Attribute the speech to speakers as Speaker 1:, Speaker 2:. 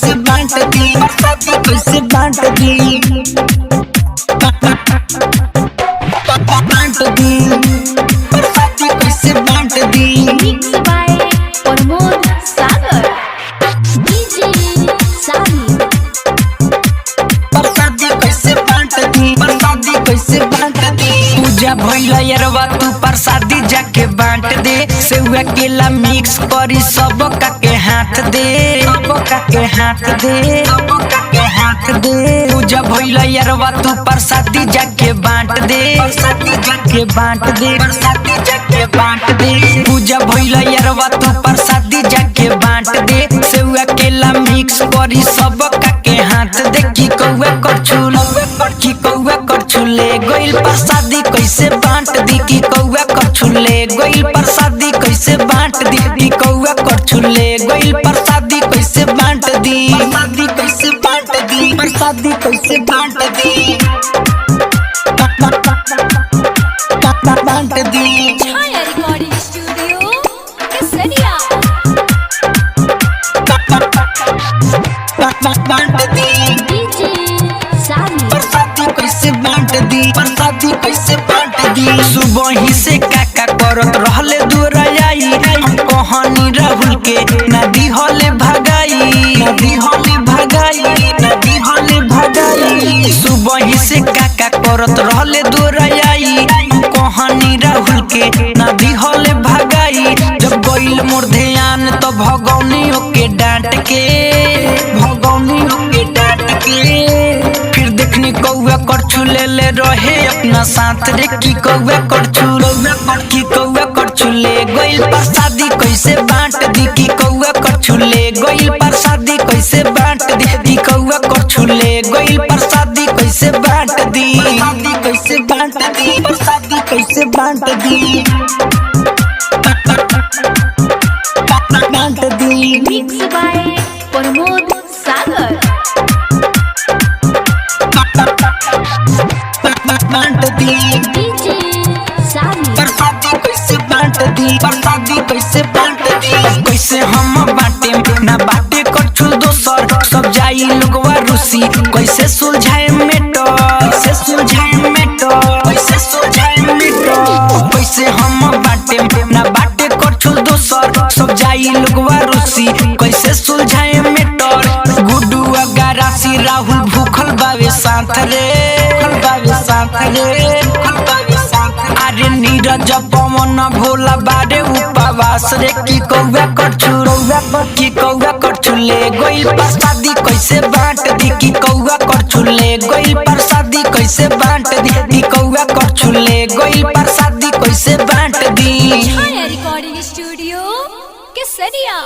Speaker 1: कैसे बांट दी, प्रसादी कैसे बांट दी, बांट दी, प्रसादी कैसे बांट दी।
Speaker 2: Mixed by Pramod Sagar, DJ Sami।
Speaker 1: प्रसादी कैसे बांट दी, प्रसादी कैसे बांट दी। पूजा भइल यारवा तू प्रसादी जाके बांट दे, सेवा केला मिक्स करी सब के हाथ दे, सब के हाथ दे, सब के हाथ दे। पूजा भइल यारवा तू प्रसादी जाके बांट दे, प्रसादी जाके बांट दे, प्रसादी जाके बांट दे। पूजा भइल यारवा तू प्रसादी जाके बांट दे, सेवा केला मिक्स करी सब के हाथ दे। की कौआ करछुल की कौआ करछुले गइल प्रसादी कैसे बांट दी, की कौआ करछुले गइल प्रसादी कैसे बांट दी, की कौआ करछुले गइल प्रसादी कैसे बांट दी, प्रसादी कैसे बांट दी, प्रसादी कैसे बांट दी, बांट दी।
Speaker 2: Chaya Recording Studio, Kesaria।
Speaker 1: बांट दी,
Speaker 2: DJ Sami।
Speaker 1: प्रसादी कैसे बांट दी, प्रसादी कैसे बांट दी। सुबह ही से काका करत रहले दुराई, हम कहानी राहुल के नदी हले भगाई, नदी हले भगाई, नदी हले भगाई। सुबह ही से काका करत रहले दुराई, हम कहानी राहुल के नदी हले भगाई। जब गइल मोर ध्यान तो भगौनी के डांट के, भगौनी के डांट के। फिर देखनी कौआ करछुल ले रहे अपना साथ रे, की कौआ करछुल की कौआ करछुले गइल प्रसादी कैसे बांट दी, की कौआ करछुले गइल प्रसादी कैसे बांट दी, की कौआ करछुले गइल प्रसादी कैसे बांट दी, प्रसादी कैसे बांट दी, प्रसादी कैसे बांट दी, बांट दी।
Speaker 2: Mixed by Pramod Sagar,
Speaker 1: बांट दी,
Speaker 2: DJ Sami।
Speaker 1: प्रसादी कैसे बांट दी, प्रसादी कैसे बांट दी। कैसे हम बांटे ना बाटे करछुल दोसर, सब जाई लोगवा रूसी कैसे सुलझाए मेटो, कैसे सुलझाए मेटो, कैसे सुलझाए मेटो। कैसे हम बांटे ना बाटे करछुल दोसर, सब जाई लोगवा रूसी कैसे सुलझाए मेटो। गुड्डू अगारासी राहुल भूखल बावे साथ रे, भूखल बावे साथ रे, भूखल बावे साथ। अरे नीरज पवन भोला बारे उपवास रे, की कौआ करछुल की कौआ करछुले गइल प्रसादी कैसे बांट दी, की कौआ करछुले गइल प्रसादी कैसे बांट दी, की कौआ करछुले गइल प्रसादी कैसे बांट दी।
Speaker 2: Chaya Recording Studio, Kesaria।